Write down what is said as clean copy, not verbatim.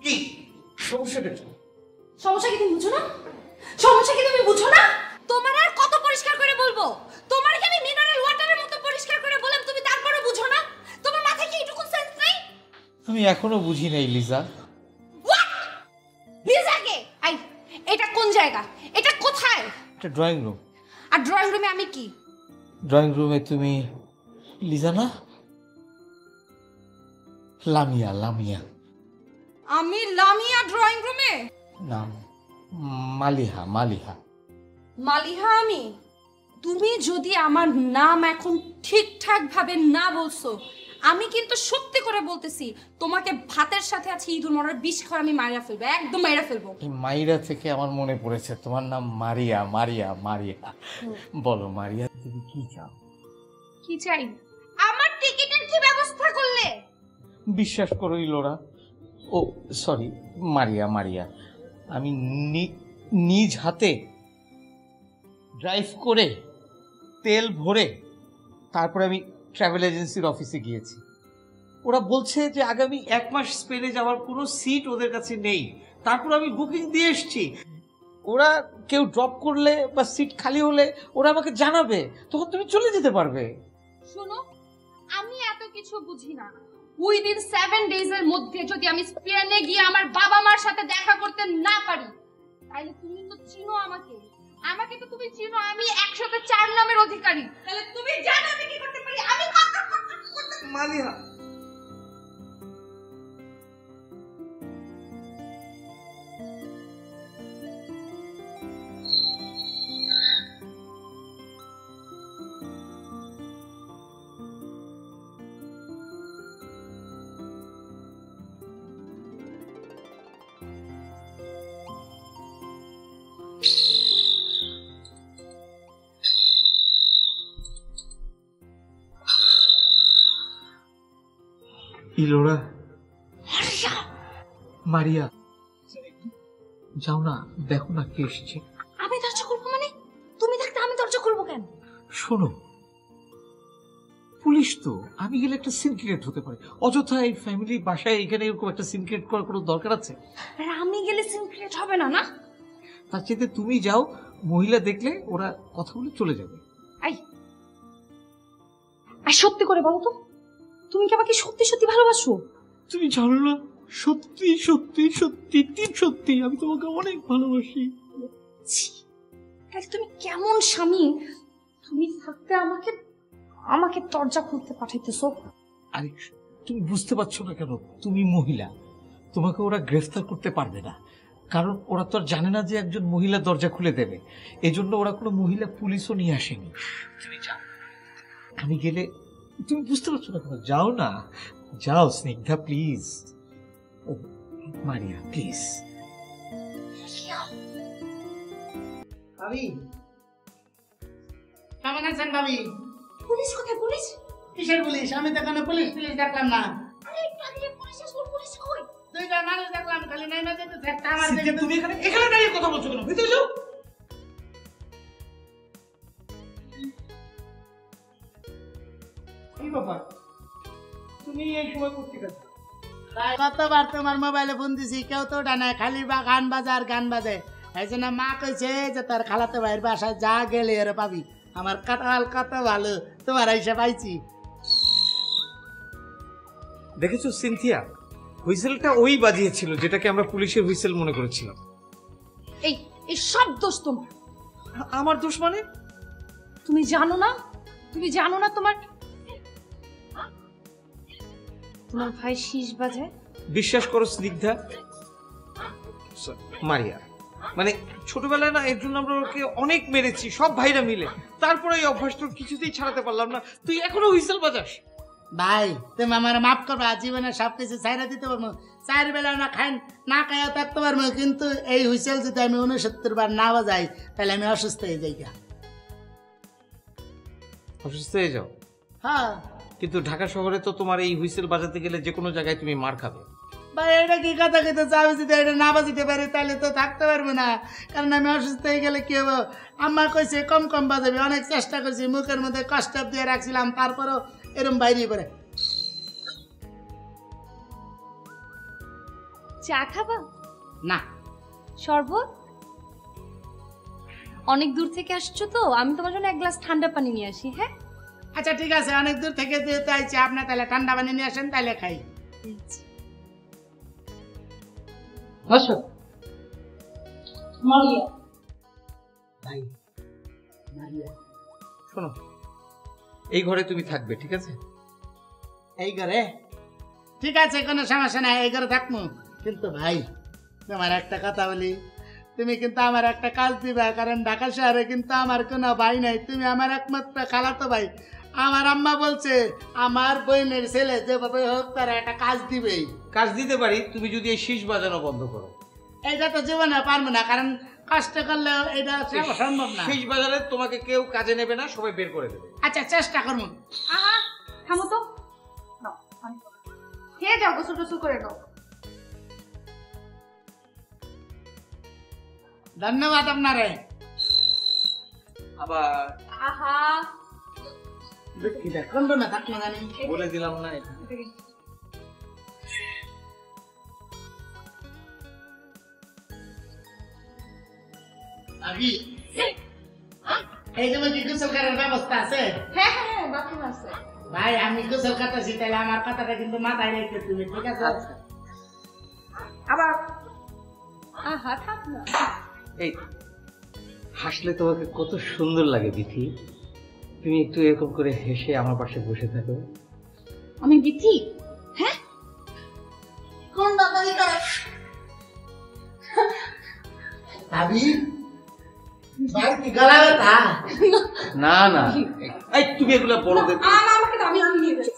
কি সমস্যাটা কি? সমস্যা কি তুমি বুঝো না? সমস্যা কি তুমি বুঝো না? তোমার আর কত পরিষ্কার করে বলবো? তোমার কি আমি মিনারেল ওয়াটারের মতো পরিষ্কার করে বললাম, তুমি তারপরেও বুঝো না? তোমার মাথায় কি এটুকু সেন্স নেই? আমি এখনো বুঝি নাই লিজা। হোয়াট? লিজাকে? আই, এটা কোন জায়গা? এটা কোথায়? এটা ড্রয়িং রুম। আর ড্রয়িং রুমে আমি কি? ড্রয়িং রুমে তুমি লিজা না? লামিয়া। লামিয়া আমি লামিয়া ড্রয়িং রুমে? নাম মালিহা। মালিহা মালিহা আমি? তুমি যদি আমার নাম এখন ঠিকঠাক ভাবে না বলছো, আমি কিন্তু সত্যি করে বলতেছি তোমাকে ভাতের সাথে আছে ইঁদুর মরার বিষ খাওয়া আমি মাইরা ফেলবো, একদম মাইরা ফেলবো। এই মাইরা থেকে আমার মনে পড়েছে তোমার নাম মারিয়া। মারিয়া মারিয়া বলো মারিয়া, তুমি কি চাও? কি চাই? আমার টিকিটের কি ব্যবস্থা করলে? বিশ্বাস করো ইলোরা, ও সরি মারিয়া, মারিয়া আমি নিজ হাতে ড্রাইভ করে তেল ভরে তারপরে আমি ট্রাভেল এজেন্সির অফিসে গিয়েছি। ওরা বলছে যে আগামী 1 মাস স্পেনে যাওয়ার কোনো সিট ওদের কাছে নেই। তারপর আমি বুকিং দিয়ে এসেছি। ওরা কেউ ড্রপ করলে বা সিট খালি হলে ওরা আমাকে জানাবে, তখন তুমি চলে যেতে পারবে। শোনো, আমি এত কিছু বুঝি না। উইদিন 7 ডেজ এর মধ্যে যদি আমি স্পেনে গিয়ে আমার বাবা মার সাথে দেখা করতে না পারি, তাহলে তুমি তো চিনো আমাকে। আমাকে তো তুমি চিনো, আমি 104 নামের অধিকারী। তাহলে তুমি জানো আমি কি করতে পারি? আমি মালিহা ইলোরা, মারিয়া যাও না, দেখো না কে এসেছে। আমি দরজা খুলবো মানে? তুমি থাকতে আমি দরজা খুলবো কেন? শোনো, পুলিশ তো, আমি গেলে একটা সিন ক্রিয়েট হতে পারে। অযথা এই ফ্যামিলি বাসায় এখানে এরকম একটা সিন ক্রিয়েট করার কোনো দরকার আছে? আর আমি গেলে সিন ক্রিয়েট হবে না? না, তার চেয়ে তুমি যাও, মহিলা দেখলে ওরা কথা বলে চলে যাবে। আই আই সত্যি করে বলো তো, তুমি কি আমাকে সত্যি সত্যি ভালোবাসো? তুমি জানো না, সত্যি সত্যি সত্যি সত্যি আমি তোমাকে অনেক ভালোবাসি। তাহলে তুমি কেমন স্বামী? তুমি থাকতে আমাকে আমাকে দরজা খুলতে পাঠাইতেছো? আরে তুমি বুঝতে পারছো না কেন? তুমি মহিলা, তোমাকে ওরা গ্রেফতার করতে পারবে না, কারণ ওরা তো আর জানে না যে একজন মহিলা দরজা খুলে দেবে। এজন্য ওরা কোনো মহিলা পুলিশও নিয়ে আসেনি। তুমি যাও, আমি গেলে তুমি বুঝতে পারছো না কেন? যাও না, যাও স্নিগ্ধা প্লিজ। ও মারিয়া প্লিজ। ভাবি কেমন আছেন ভাবি? পুলিশ কোথায়? পুলিশ? কিসের পুলিশ? আমি তো কোনো পুলিশ দেখলাম না। আরে পাগলে, পুলিশ আসলো, পুলিশ কই? দুইটা মানুষ দেখলাম, খালি নাই না যেতে একটা আমার দিকে। তুমি এখানে এখানে দাঁড়িয়ে কথা বলছো কেন? ভিতরে যাও। কি ব্যাপার, তুমি এই সময় করতে গেছো? কতবার তোমার মোবাইলে ফোন দিছি, কেউ তো ওটা নাই, খালি বা গান বাজে আর গান বাজে। এই জন্য মা কইছে যে তার খালাতো ভাইয়ের বাসায় যা গেলে এর পাবি। আমার কাটাল কত ভালো, তোমার এসে পাইছি। দেখেছো সিনথিয়া, হুইসেলটা ওই বাজিয়েছিল যেটাকে আমরা পুলিশের হুইসেল মনে করেছিলাম। এই এই সব দোষ তোমার। আমার দোষ মানে? তুমি জানো না, তুমি জানো না তোমার তোমার ভাই শীষ বাজে? বিশ্বাস করো স্নিগ্ধা, মারিয়া, মানে ছোটবেলায় না এর জন্য আমরা ওকে অনেক মেরেছি, সব ভাইরা মিলে। তারপরে এই অভ্যাসটা কিছুতেই ছাড়াতে পারলাম না। তুই এখনো হুইসেল বাজাস? ভাই তুমি আমার মাফ করবা, জীবনে সবকিছু ছাইরা দিতে পারবো, 4 বেলা না খাই না খাইয়া থাকতে পারবো, কিন্তু এই হুইসেল যদি আমি 69 বার না বাজাই তাহলে আমি অসুস্থ হয়ে যাই। অসুস্থ হয়ে যাও? হ্যাঁ। কিন্তু ঢাকা শহরে তো তোমার এই হুইসেল বাজাতে গেলে যে কোনো জায়গায় তুমি মার খাবে। ভাই এটা কি কথা কইতে চাও? যদি এটা না বাজিতে পারি তাহলে তো থাকতে পারবো না, কারণ আমি অসুস্থ হয়ে গেলে কি হবো? আম্মা কইছে কম কম বাজাবি, অনেক চেষ্টা করছি, মুখের মধ্যে কষ্ট দিয়ে রাখছিলাম, তারপরেও এরম বাইরে পড়ে। চা খাবা? না। শরবত? অনেক দূর থেকে আসছো তো, আমি তোমার জন্য এক গ্লাস ঠান্ডা পানি নিয়ে আসি। হ্যাঁ আচ্ছা ঠিক আছে, অনেক দূর থেকে যেতে আইছি, আপনি তাহলে ঠান্ডা পানি নিয়ে আসেন, তাহলে খাই। বসো। মারিয়া, ভাই মারিয়া, শোনো, এই ঘরে তুমি থাকবে, ঠিক আছে? এই ঘরে? ঠিক আছে, কোনো সমস্যা নাই, এই ঘরে থাকবো। কিন্তু ভাই তোমার একটা কথা বলি, তুমি কিন্তু আমার একটা কাজ দিবা, কারণ ঢাকা শহরে কিন্তু আমার কোনো ভাই নাই, তুমি আমার একমাত্র খালাতো ভাই। আমার আম্মা বলছে আমার বোনের ছেলে যেভাবে হোক তারা একটা কাজ দিবেই। কাজ দিতে পারি, তুমি যদি এই শীষ বাজানো বন্ধ করো। এইটা তো জীবনে পারবো না, কারণ কষ্ট করলে এটা সম্ভব না। শীষ বাজারে তোমাকে কেউ কাজে নেবে না, সবাই বের করে দেবে। আচ্ছা চেষ্টা করবো। আহা থামো তো, নাও, খেয়ে যাও, গোসল টোসল করে নাও। ধন্যবাদ আপনারে। আবার আহা কোন না থাকবো জানি, বলে দিলাম না এটা। এই যে কি গোসল করার ব্যবস্থা আছে? হ্যাঁ হ্যাঁ হ্যাঁ, বাথরুম আছে। ভাই আমি গোসল করতেছি, তাহলে আমার কথাটা কিন্তু মাথায় রেখে তুমি, ঠিক আছে? আবার আহা থাক না। এই হাসলে তোমাকে কত সুন্দর লাগে বিথি, তুমি একটু এরকম করে হেসে আমার পাশে বসে থাকো। আমি বিথি? হ্যাঁ কোন দাদাই করে ভাবি? ভাই কি গলা ব্যথা? না না, এই তুমি এগুলা বড়দের আমাকে দাও, আমি নিয়ে যাই।